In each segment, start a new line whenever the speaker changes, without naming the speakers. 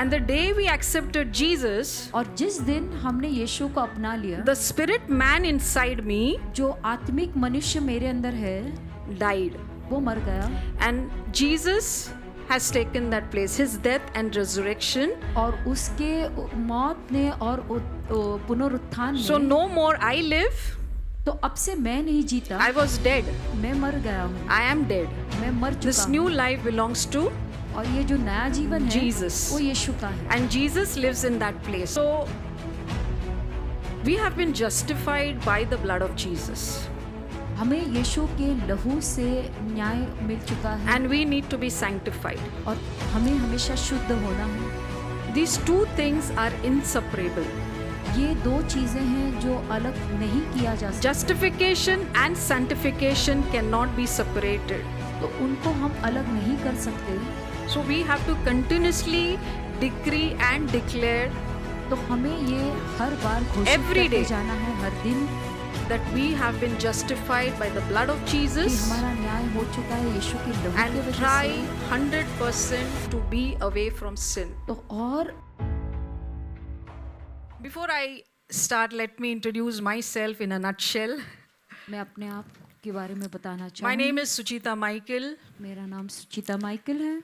And the day we accepted Jesus,
और जिस दिन हमने यीशु को अपना लिया,
the spirit man inside me
जो आत्मिक मनुष्य मेरे अंदर है
died.
वो मर गया,
And Jesus has taken that place, his death and resurrection.
और उसके मौत ने और पुनरुत्थान
So
ने,
no more I live,
तो अब से मैं नहीं जीता,
I was dead.
मैं मर गया हूँ,
I am dead.
मैं मर
This
चुका
new
हूँ,
life belongs to,
और ये जो नया जीवन है
Jesus.
वो यीशु का है,
and Jesus lives in that place. So we have been justified by the blood of Jesus,
हमें यीशु के लहू से न्याय मिल चुका है,
and we need to be sanctified.
और हमें हमेशा शुद्ध होना है।
These two things are inseparable.
ये दो चीजें हैं जो अलग नहीं किया जा सकता,
Justification and sanctification cannot be separated.
तो उनको हम अलग नहीं कर सकते।
So we have to continuously decree and declare
तो हमें ये हर बार घोषित
Every
करते
day.
जाना है, हर दिन,
that we have been justified by the blood of
कि
Jesus,
हमारा न्याय हो चुका है यीशु के लहू की
and
वजह
try
से।
100% to be away from sin.
तो और
Before I start, let me introduce myself in a nutshell.
मैं अपने आप के बारे में बताना
My name
चाहूँ।
is Suchita Michael,
मेरा नाम सुचिता माइकल है।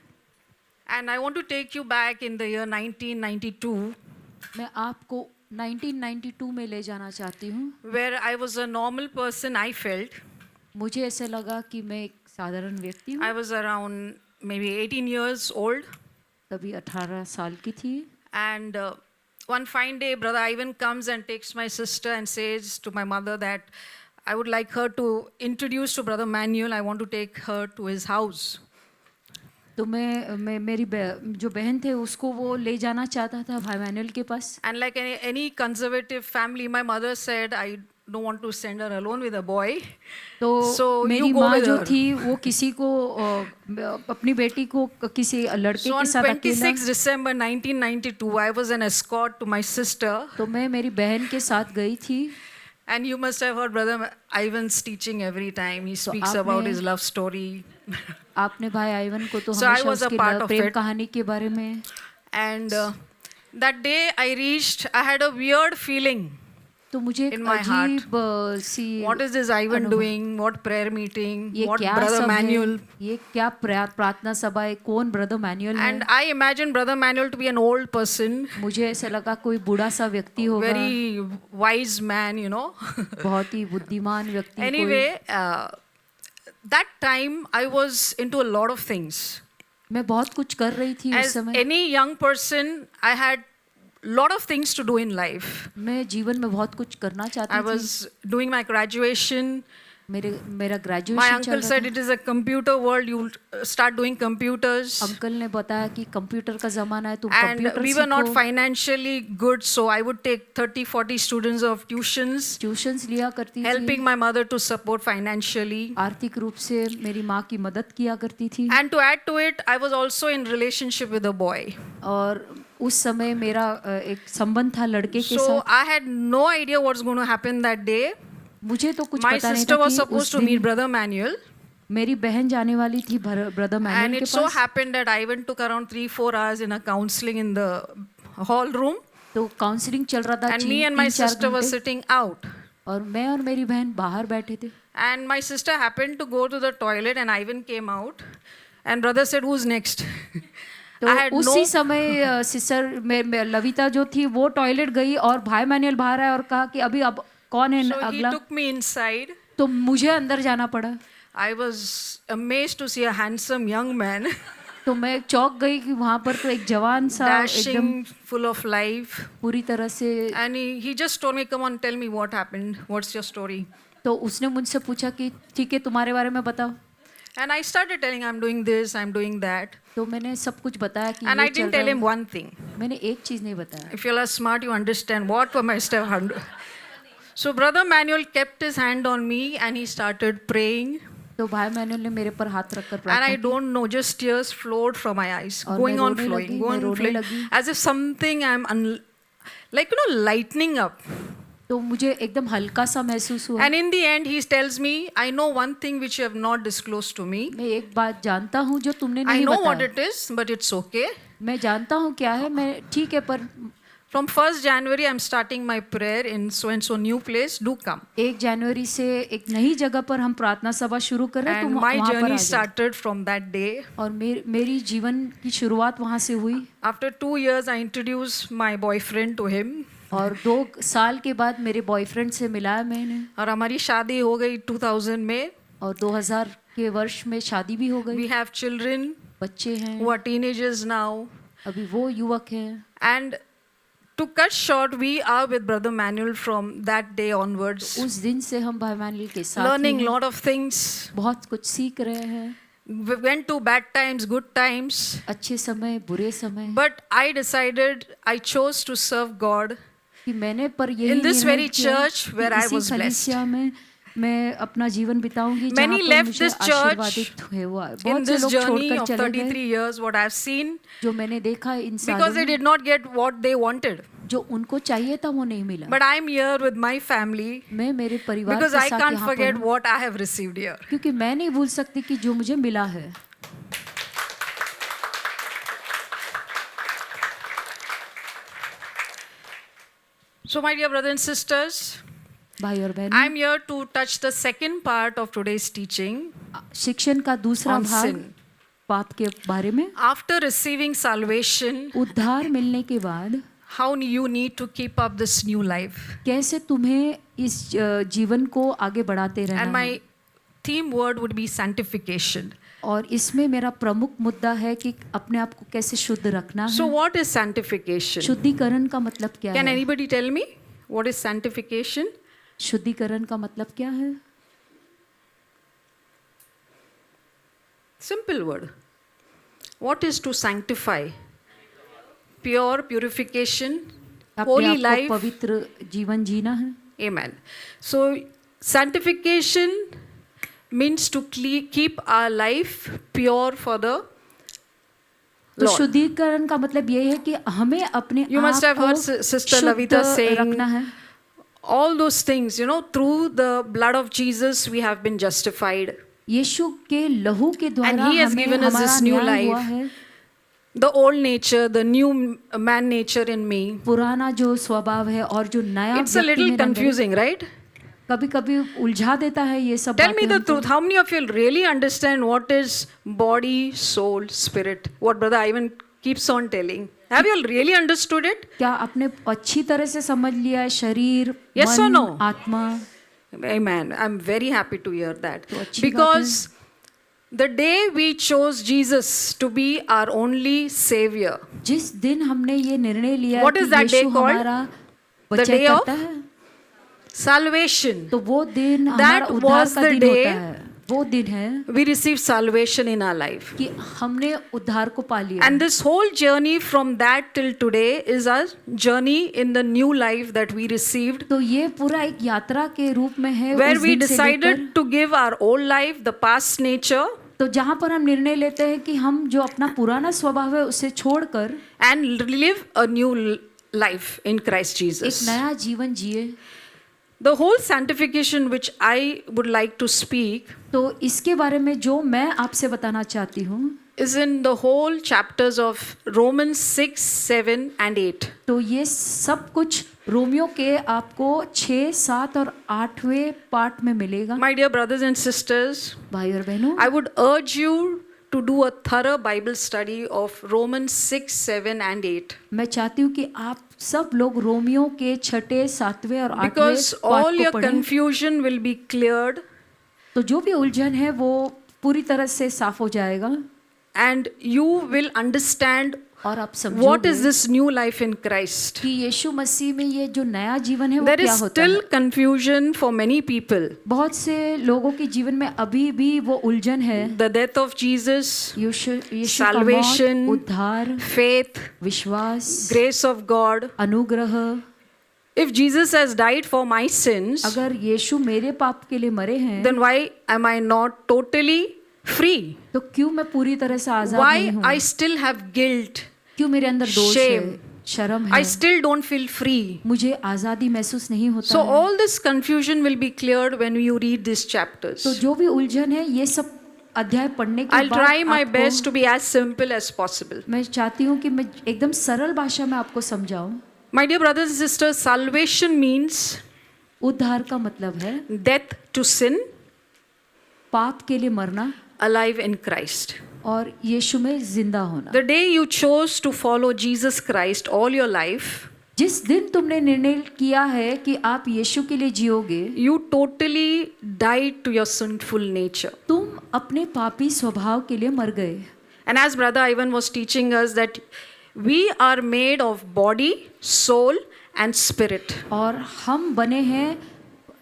and I want to take you back in the year 1992,
मैं आपको 1992 में ले जाना चाहती हूँ।
where I was a normal person. I felt
मुझे ऐसे लगा कि मैं एक साधारण व्यक्ति हूँ।
I was around maybe 18 years old,
तभी 18 साल की थी,
and one fine day, Brother Ivan comes and takes my sister and says to my mother that I would like her to introduce to Brother Manuel. I want to take her to his house.
तो मैं मेरी जो बहन थे उसको वो ले जाना चाहता था भाई मैनुअल के पास।
And like any conservative family, my mother said, I don't want to send her alone with a boy.
तो
So
मेरी
you go
माँ
with
जो
her.
थी वो किसी को अपनी बेटी को किसी लड़के
So
के
on
साथ अकेला,
26 December 1992, I was an escort to my sister.
तो मैं मेरी बहन के साथ गई थी।
And you must have heard Brother Ivan's teaching every time. He speaks
आपने-
about his love story.
आपने भाई आइवन को तो
So I
हमेशा
was a
उसकी
part of
प्रेम
it.
कहानी के बारे में।
And that day I reached, I had a weird feeling.
तो मुझे एक
In my heart.
अजीब सी
What is this Ivan
अनुभव-
doing? What prayer meeting?
ये
What
क्या
Brother
सब
Manuel?
है, ये क्या प्रार्थना सभा है, कौन ब्रदर मैनुअल है।
And I imagined Brother Manuel to be an old person,
मुझे ऐसा लगा कोई बूढ़ा सा व्यक्ति होगा,
very wise man, you know.
बहुत ही बुद्धिमान व्यक्ति।
Anyway, that time I was into a lot of things.
मैं बहुत कुछ कर रही थी उस
As
समय।
any young person, I had lot of things to do in life.
मैं जीवन में बहुत कुछ करना
I
चाहती थी।
was doing my graduation.
मेरा
My
ग्रेजुएशन
uncle
चल
said
रहा
it is a computer world. You'll start doing computers.
था। अंकल ने बताया कि कंप्यूटर का जमाना है, तुम
And
computer
we were not
सीखो।
financially good, so I would take 30-40 students of tuitions,
tuitions लिया करती
helping
थी,
my mother to support financially.
आर्थिक रूप से मेरी माँ की मदद किया करती थी।
And to add to it, I was also in relationship with a boy.
और उस समय मेरा एक संबंध था लड़के के
So
साथ।
I had no idea what's going to happen that day.
मुझे तो कुछ
My
पता नहीं
sister
था
was
कि
supposed
उस
to meet
दिन
Brother Manuel.
मेरी बहन जाने वाली थी ब्रदर
And
मैनुअल के
it so
pass.
happened that Ivan took around 3-4 hours in a counseling in the hall room.
तो काउंसलिंग चल रहा था,
And me and my
3-4
sister were
घंटे,
sitting out.
और मैं और मेरी बहन बाहर बैठे थे।
And my sister happened to go to the toilet and Ivan came out. And brother said, who's next?
तो
I had
उसी
no...
समय सिस्टर लविता जो थी वो टॉयलेट गई और भाई मैनुअल बाहर आया और कहा कि अभी अब कौन है
So he
अगला।
took me inside.
तो मुझे अंदर जाना पड़ा।
I was amazed to see a handsome young man,
तो मैं चौंक गई कि वहाँ पर तो एक जवान सा एकदम
dashing, full of life.
पूरी तरह से।
And he just told me, come on, tell me what happened. What's your story?
तो उसने मुझसे पूछा कि ठीक है तुम्हारे बारे में बताओ।
And I started telling, I'm doing this, I'm doing that.
तो मैंने सब कुछ बताया कि
And
ये
I
चल
didn't tell
रहा
him
है।
one thing.
मैंने एक चीज़ नहीं बताया।
If you are smart, you understand what were my step. So Brother Manuel kept his hand on me and he started praying.
तो भाई मैनुअल ने मेरे पर हाथ रखकर
And
प्रार्थना
I
की
don't know, just tears flowed from my eyes,
और
going
मैं
on
रोने
flowing,
लगी,
going
मैं
on
रोने
flowing,
लगी।
as if something like, lightening up.
तो मुझे एकदम हल्का सा महसूस हुआ।
And in the end, he tells me, I know one thing which you have not disclosed to me.
मैं एक बात जानता हूँ जो तुमने
I
नहीं
know what
बताया।
it is, but it's okay.
मैं जानता हूँ क्या है, मैं ठीक है, पर
From 1st January, I'm starting my prayer in so and so new place. Do come.
1 जनवरी से एक नई जगह पर हम प्रार्थना सभा शुरू कर रहे हैं,
And
तो
my
वहाँ पर आ
journey
जाओ।
started from that day.
और मेरी जीवन की शुरुआत वहाँ से हुई।
After 2 years, I introduced my boyfriend to him.
और 2 साल के बाद मेरे बॉयफ्रेंड से मिलाया मैंने,
और हमारी शादी हो गई 2000 में.
और 2000 के वर्ष में शादी भी हो गई।
We have children
बच्चे हैं,
who are teenagers now.
अभी वो युवक हैं।
And to cut short, we are with Brother Manuel from that day onwards,
उस दिन से हम भाई मैनुअल के साथ
learning
ही हैं,
lot of things.
बहुत कुछ सीख रहे हैं,
We went to bad times, good times.
अच्छे समय बुरे समय।
But I decided, I chose to serve God
कि मैंने पर यही
in this
निर्णय
very
किया
church
कि
where I
इसी
was blessed.
कलीसिया में मैं अपना जीवन बिताऊंगी जहाँ
Many
पर
left
मुझे
this church
आशीर्वादित हुए हुआ।
In
बहुत से
this
लोग
journey
छोड़कर
of
चले गए
33 years, what I've seen,
जो मैंने देखा इन सालों
because they
में,
did not get what they wanted.
जो उनको चाहिए था वो नहीं मिला।
But I'm here with my family
मैं मेरे परिवार
because
के
I
साथ
can't
यहाँ पर
forget
हूँ,
what I have received here.
क्योंकि मैं नहीं भूल सकती कि जो मुझे मिला है।
So, my dear brothers and sisters,
भाई और बहन,
I'm here to touch the second part of today's teaching
शिक्षण का दूसरा
on
भाग
sin.
पाप के बारे में।
After receiving salvation,
उद्धार मिलने के बाद
how you need to keep up this new life.
कैसे तुम्हें इस जीवन को आगे बढ़ाते
And
रहना है।
my theme word would be sanctification.
और इसमें मेरा प्रमुख मुद्दा है कि अपने आप को कैसे शुद्ध रखना
So,
है।
what is sanctification?
शुद्धिकरण का मतलब क्या
Can
है?
anybody tell me what is sanctification?
शुद्धिकरण का मतलब क्या है?
Simple word. What is to sanctify? Pure purification,
अपने
holy
आप को
life.
पवित्र जीवन जीना है।
Amen. So, sanctification means to keep our life pure for the
तो
Lord.
शुद्धिकरण का मतलब ये है कि हमें अपने
You must
आप
have heard
को
Sister Lavita
शुद्ध
saying
रखना है।
all those things, through the blood of Jesus we have been justified.
यीशु के लहू के द्वारा
And he has
हमें
given us
हमारा
this new
न्याय हुआ
life.
है।
The old nature, the new man nature in me.
पुराना जो स्वभाव है और जो नया
It's a
व्यक्ति
little
मेरे अंदर है,
confusing, right?
कभी-कभी उलझा देता है ये सब
Tell me
बातें
the
हमको।
truth. How many of you really understand what is body, soul, spirit? What Brother Ivan keeps on telling. Have you all really understood it?
क्या आपने अच्छी तरह से समझ लिया है शरीर,
Yes or
मन,
no?
आत्मा?
Amen. I'm very happy to hear that.
तो अच्छी
Because the day we chose Jesus to be our only Savior,
जिस दिन हमने ये निर्णय लिया
What
कि
is that day
Yeshu
called?
हमारा
The
बचाई
day of
करता है,
salvation,
तो वो दिन हमारा
That
उद्धार
was
का
the
दिन
day
होता है। वो दिन है
we received salvation in our life.
कि हमने उद्धार को पा लिया।
And this whole journey from that till today is our journey in the new life that we received,
तो ये पूरा एक यात्रा के रूप में है
where
उस
we
दिन से लेकर,
decided to give our old life, the past nature,
तो जहाँ पर हम निर्णय लेते हैं कि हम जो अपना पुराना स्वभाव है उसे छोड़कर
and live a new life in Christ
एक
Jesus.
नया जीवन जिए।
The whole sanctification which I would like to speak
तो इसके बारे में जो मैं आपसे बताना चाहती हूँ
is in the whole chapters of Romans 6, 7 and 8.
तो ये सब कुछ रोमियो के आपको 6, 7 और 8वें पार्ट में मिलेगा।
My dear brothers and sisters,
भाई और बहनों,
I would urge you to do a thorough Bible study of Romans 6, 7 and 8.
मैं चाहती हूँ कि आप सब लोग रोमियो के 6, 7वें और 8वें
Because all
पार्ट
your
को पढ़ें।
confusion will be cleared
तो जो भी उलझन है वो पूरी तरह से साफ हो जाएगा
and you will understand
और आप
what
समझोगे
is this new life in Christ.
कि यीशु मसीह में ये जो नया जीवन है वो
There
क्या
is
होता है।
still confusion for many people.
बहुत से लोगों के जीवन में अभी भी वो उलझन है।
The death of Jesus,
यीशु का
Salvation,
मौत, उद्धार,
faith,
विश्वास,
grace of God.
अनुग्रह।
If Jesus has died for my sins,
अगर यीशु मेरे पाप के लिए मरे हैं
then why am I not totally free?
तो क्यों मैं पूरी तरह से आजाद
Why
नहीं हूँ?
I still have guilt,
क्यों मेरे अंदर दोष है,
shame,
शर्म
I
है,
still don't feel free.
मुझे आज़ादी महसूस नहीं होता
So
है।
all this confusion will be cleared when you read these chapters.
तो जो भी उलझन है ये सब अध्याय पढ़ने के
I'll
बाद
try my
आपको-
best to be as simple as possible.
मैं चाहती हूँ कि मैं एकदम सरल भाषा में आपको समझाऊं।
My dear brothers and sisters, salvation means
उद्धार का मतलब है
death to sin,
पाप के लिए मरना
alive in Christ.
और यीशु में जिंदा होना।
The day you chose to follow Jesus Christ all your life,
जिस दिन तुमने निर्णय किया है कि आप यीशु के लिए जियोगे,
you totally died to your sinful nature.
तुम अपने पापी स्वभाव के लिए मर गए।
And as Brother Ivan was teaching us that we are made of body, soul and spirit.
और हम बने हैं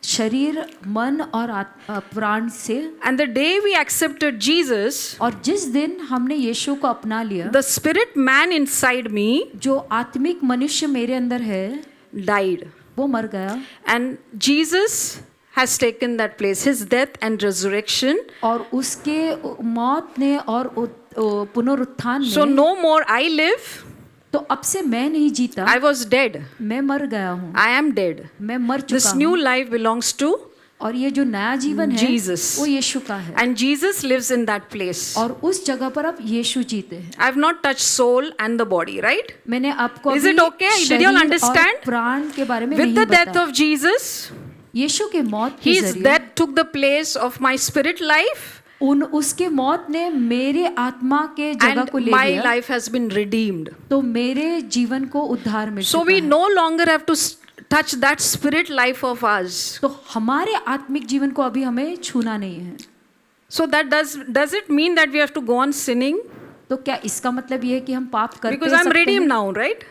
शरीर, मन और प्राण से।
And the day we accepted Jesus,
और जिस दिन हमने यीशु को अपना लिया,
the spirit man inside me
जो आत्मिक मनुष्य मेरे अंदर है
died.
वो मर गया।
And Jesus has taken that place, his death and resurrection.
और उसके मौत ने और पुनरुत्थान
So
ने,
no more I live,
तो अब से मैं नहीं जीता,
I was dead.
मैं मर गया हूँ,
I am dead.
मैं मर
This
चुका
new
हूँ।
life belongs to,
और ये जो नया जीवन है
Jesus.
वो यीशु का है।
and Jesus lives in that place.
और उस जगह पर अब यीशु जीते हैं।
I have not touched soul and the body, right?
मैंने आपको
Is
अभी
it okay? Did you all
शरीर
understand?
और प्राण के बारे में
With
नहीं
the death
बताया।
of Jesus,
यीशु के मौत के
his
जरिए
death took the place of my spirit life,
उसके मौत ने मेरे आत्मा के जगह
and
को ले
my
लिया,
life has been redeemed.
तो मेरे जीवन को उद्धार मिल
So
चुका
we
है।
no longer have to touch that spirit life of us.
तो हमारे आत्मिक जीवन को अभी हमें छूना नहीं है।
So that does it mean that we have to go on sinning?
तो क्या इसका मतलब ये है कि हम पाप करते
Because I'm
सकते
redeemed
हैं?
now, right?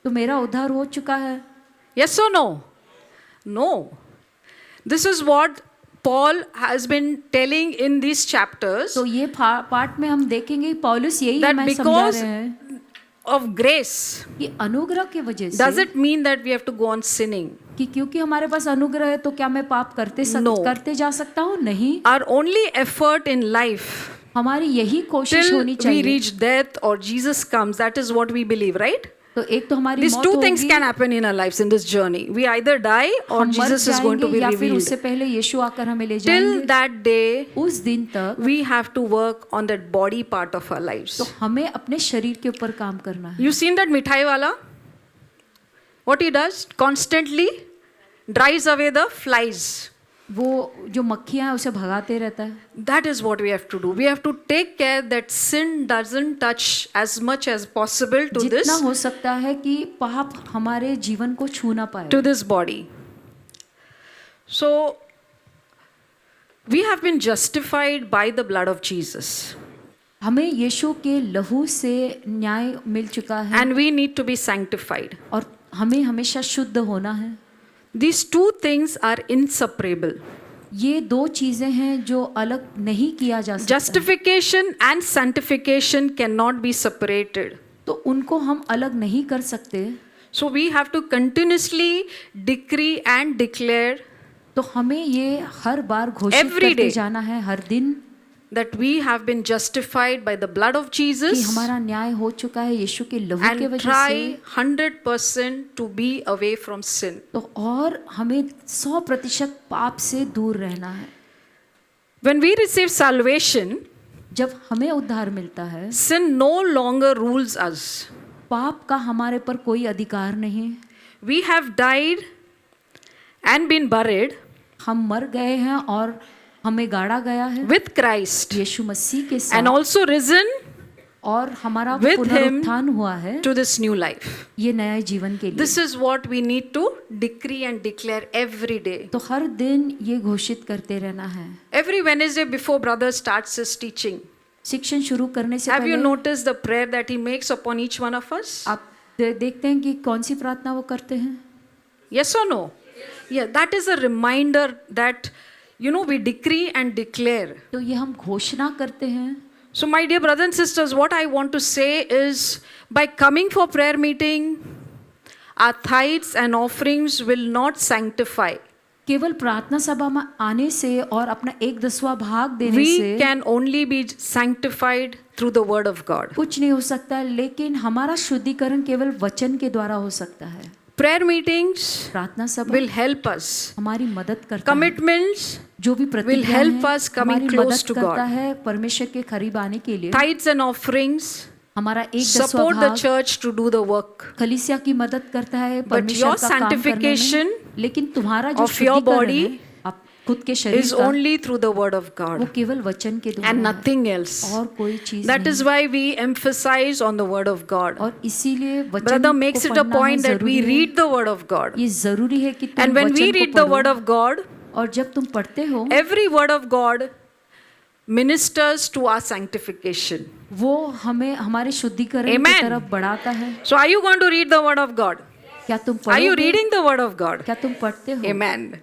तो मेरा उद्धार हो चुका है।
Yes or no? No. This is what Paul has been telling in these chapters,
तो ये पार्ट में हम देखेंगे पौलुस यही
that
हमें समझा
because
रहे हैं
of grace,
कि अनुग्रह की वजह
does
से,
it mean that we have to go on sinning?
कि क्योंकि हमारे पास अनुग्रह है तो क्या मैं पाप
No.
करते जा सकता हूँ? नहीं।
Our only effort in life
हमारी यही कोशिश
till
होनी
we
चाहिए।
reach death or Jesus comes, that is what we believe, right?
तो एक तो हमारी
These
मौत
two things
होगी,
can happen in our lives in this journey. We either die or
हम मर
Jesus is going to
जाएंगे
be
या फिर उससे
revealed.
पहले यीशु आकर हमें ले
Till
जाएंगे।
that day,
उस दिन तक
we have to work on that body part of our lives.
तो हमें अपने शरीर के ऊपर काम करना है।
You seen that mithai wala? What he does? Constantly drives away the flies.
वो जो मक्खियां हैं उसे भगाते रहता है।
That is what we have to do. We have to take care that sin doesn't touch as much as possible to
जितना
this
हो सकता है कि पाप हमारे जीवन को छू ना पाए।
to this body. So we have been justified by the blood of Jesus,
हमें यीशु के लहू से न्याय मिल चुका है
and we need to be sanctified.
और हमें हमेशा शुद्ध होना है।
These two things are inseparable.
ये दो चीजें हैं जो अलग नहीं किया जा सकता।
Justification and sanctification cannot be separated.
तो उनको हम अलग नहीं कर सकते।
So we have to continuously decree and declare
तो हमें ये हर बार घोषित
Every
करते
day.
जाना है हर दिन
that we have been justified by the blood of
कि
Jesus
हमारा न्याय हो चुका है यीशु के लहू के
and
वजह
try
से।
100% to be away from sin.
तो और हमें 100% पाप से दूर रहना है।
When we receive salvation,
जब हमें उद्धार मिलता है,
sin no longer rules us.
पाप का हमारे पर कोई अधिकार नहीं।
We have died and been buried
हम मर गए हैं और हमें गाड़ा गया है
with Christ
यीशु मसीह के
and
साथ,
also risen
और हमारा
with
पुनरुत्थान हुआ है
to this new life.
ये नए जीवन के लिए।
This is what we need to decree and declare every day.
तो हर दिन ये घोषित करते रहना है।
Every Wednesday before brother starts his teaching,
शिक्षण शुरू करने से
have you
पहले
noticed the prayer that he makes upon each one of us?
आप देखते हैं कि कौन सी प्रार्थना वो करते हैं?
Yes or no? Yeah, that is a reminder that, you know, we decree and declare.
तो ये हम घोषणा करते हैं।
So my dear brothers and sisters, what I want to say is, by coming for prayer meeting, our tithes and offerings will not sanctify.
केवल प्रार्थना सभा में आने से और अपना 1/10वां भाग देने
We
से
can only be sanctified through the word of God.
कुछ नहीं हो सकता, लेकिन हमारा शुद्धिकरण केवल वचन के द्वारा हो सकता है।
Prayer meetings
प्रार्थना सभा
will help us.
हमारी मदद करता है,
Commitments
जो भी प्रतिज्ञा
help
है
us coming
हमारी
close
मदद
to
करता
God.
है परमेश्वर के करीब आने के लिए।
Tithes and offerings
हमारा 1/10वां
support the
भाग
church to do the work.
कलीसिया की मदद करता है
But
परमेश्वर
your
का काम करने
sanctification
में, लेकिन तुम्हारा जो
of your
शुद्धिकरण
body
है आप खुद के शरीर
is
का,
only through the word of
वो
God
केवल वचन के द्वारा
and
है
nothing else.
और कोई चीज
That
नहीं।
is why we emphasize on the word of God.
और इसीलिए वचन
Brother
को
makes it a
पढ़ना
point that we
जरूरी है।
read the word of God.
ये जरूरी है कि तुम
And when we
वचन
read
को
the word
पढ़ो,
of God,
और जब तुम पढ़ते हो
every word of God ministers to our sanctification.
वो हमें हमारे शुद्धिकरण की
Amen.
तरफ बढ़ाता है।
So are you going to read the word of God?
क्या तुम
Are you
पढ़ोगे?
reading the word of God?
क्या तुम पढ़ते हो?
Amen.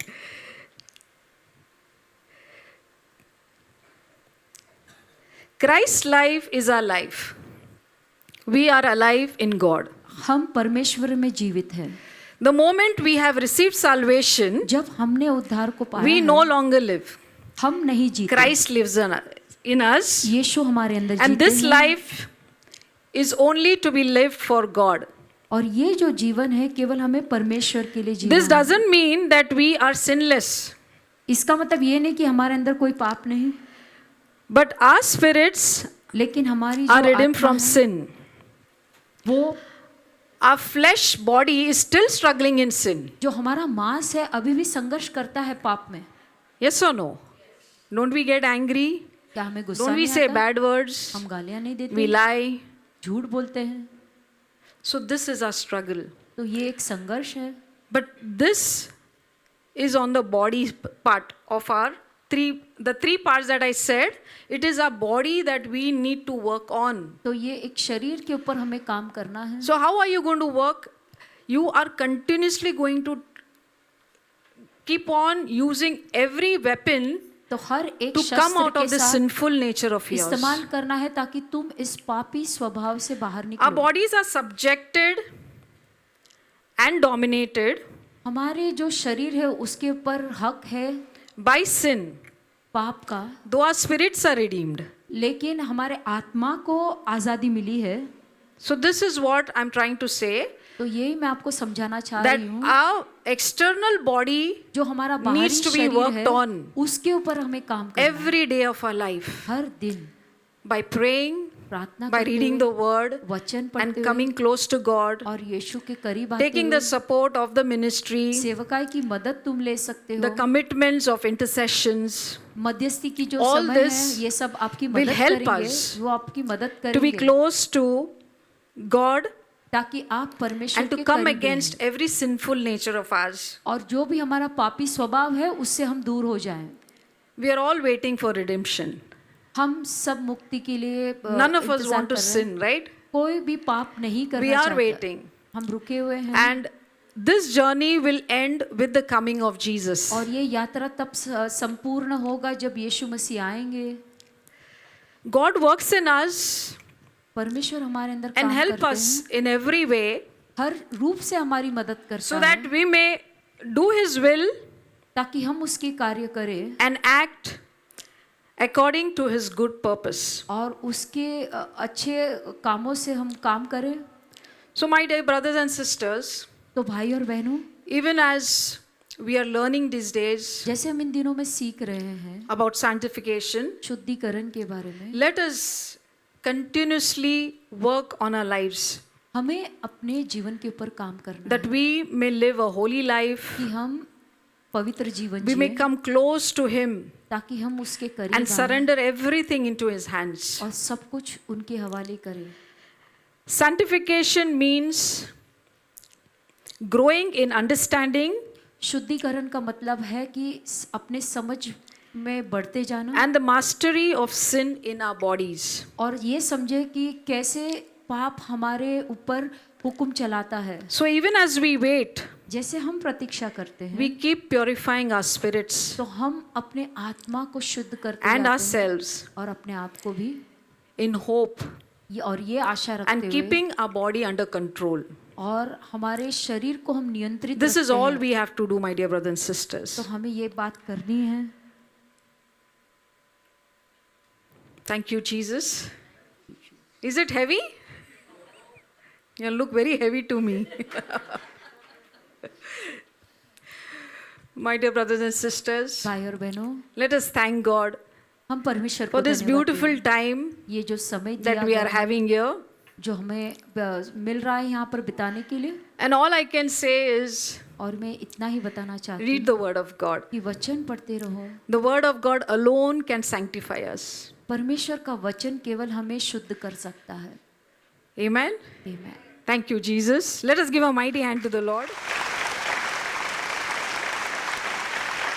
Christ's life is our life. We are alive in God.
हम परमेश्वर में जीवित हैं।
The moment we have received salvation,
जब हमने उद्धार को पाया
we
है,
no longer live.
हम नहीं जीते।
Christ lives in us,
यीशु हमारे अंदर
and
जीते
this
हैं,
life is only to be lived for God.
और ये जो जीवन है केवल हमें परमेश्वर के लिए जीना
This
है।
doesn't mean that we are sinless,
इसका मतलब ये नहीं कि हमारे अंदर कोई पाप नहीं,
but our spirits
लेकिन हमारी जो
are redeemed
आत्मा
from
है,
sin.
वो
Our flesh body is still struggling in sin.
जो हमारा मांस है अभी भी संघर्ष करता है पाप में।
Yes or no? Don't we get angry?
क्या हमें गुस्सा
Don't we
नहीं
say
आता?
bad words?
हम गालियां नहीं देते,
We lie.
झूठ बोलते हैं,
So this is our struggle.
तो ये एक संघर्ष है।
But this is on the body part of the three parts that I said. It is our body that we need to work on.
तो ये एक शरीर के ऊपर हमें काम करना है।
So how are you going to work? You are continuously going to keep on using every weapon
तो हर एक
to come
शस्त्र
out
के
of the
साथ
sinful nature of yours.
इस्तेमाल करना है ताकि तुम इस पापी स्वभाव से बाहर
Our
निकलो।
bodies are subjected and dominated
हमारे जो शरीर है उसके ऊपर हक है
by sin,
पाप का,
though our spirits are redeemed.
लेकिन हमारे आत्मा को आजादी मिली है।
So this is what I'm trying to say,
तो यही मैं आपको समझाना चाह
that
रही हूँ,
our external body
जो हमारा बाहरी
needs to be
शरीर
worked
है
on
उसके ऊपर हमें काम करना है।
every day of our life
हर दिन
by praying,
प्रार्थना
by
करते
reading
हुए,
the word
वचन
and
पढ़ते हुए
coming close to God,
और यीशु के करीब आते
taking
हुए
the support of the ministry,
सेवकाई की मदद तुम ले सकते
the
हो।
commitments of intercessions
मध्यस्थी की जो
all
समय
this
है ये सब आपकी
will
मदद
help
करेंगे,
us
वो आपकी मदद
to be
करेंगे
close to God
ताकि आप परमेश्वर
and to
के
come
करीब
against
रहें।
every sinful nature of ours.
और जो भी हमारा पापी स्वभाव है उससे हम दूर हो जाएं।
We are all waiting for redemption.
हम सब मुक्ति के लिए
None of us
इंतजार
want to
कर रहे हैं।
sin, right?
कोई भी पाप नहीं करना
We are
चाहता।
waiting.
हम रुके हुए हैं
And this journey will end with the coming of Jesus.
और ये यात्रा तब संपूर्ण होगा जब यीशु मसीह आएंगे।
God works in us
परमेश्वर हमारे अंदर
and
काम
help
करते
us
हैं,
in every way
हर रूप से हमारी मदद करता
so
है
that we may do His will
ताकि हम उसकी कार्य करें
and act according to His good purpose.
और उसके अच्छे कामों से हम काम करें।
So my dear brothers and sisters,
तो भाई और बहनों,
even as we are learning these days
जैसे हम इन दिनों में सीख रहे हैं
about sanctification,
शुद्धिकरण के बारे में,
let us continuously work on our lives
हमें अपने जीवन के ऊपर काम करना
that
है
we may live a holy life,
कि हम पवित्र जीवन
we may
जिएं
come close to Him
ताकि हम उसके करीब
and
आएं
surrender everything into His hands.
और सब कुछ उनके हवाले करें।
Sanctification means growing in understanding
शुद्धिकरण का मतलब है कि अपने समझ में बढ़ते जाना
and the mastery of sin in our bodies.
और ये समझे कि कैसे पाप हमारे ऊपर हुक्म चलाता है।
So even as we wait,
जैसे हम प्रतीक्षा करते हैं
we keep purifying our spirits
तो हम अपने आत्मा को शुद्ध करते
and
जाते हैं
ourselves
और अपने आप को भी
in hope
और ये आशा
and
रखते हुए
keeping our body under control.
और हमारे शरीर को हम नियंत्रित
This is
रखते
all
हैं।
we have to do, my dear brothers and
तो
sisters.
हमें ये बात करनी है।
Thank you, Jesus. Is it heavy? You look very heavy to me. My dear brothers and sisters,
भाई और बहनों,
let us thank God
हम परमेश्वर को
for this
धन्यवाद
beautiful
दें।
time
ये जो समय दिया
that we are
गया है,
having here.
जो हमें मिल रहा है यहाँ पर बिताने के लिए।
And all I can say is
और मैं इतना ही बताना चाहती
read
हूँ
the word of God.
कि वचन पढ़ते रहो।
The word of God alone can sanctify us.
परमेश्वर का वचन केवल हमें शुद्ध कर सकता है।
Amen.
आमीन।
Thank you, Jesus. Let us give a mighty hand to the Lord.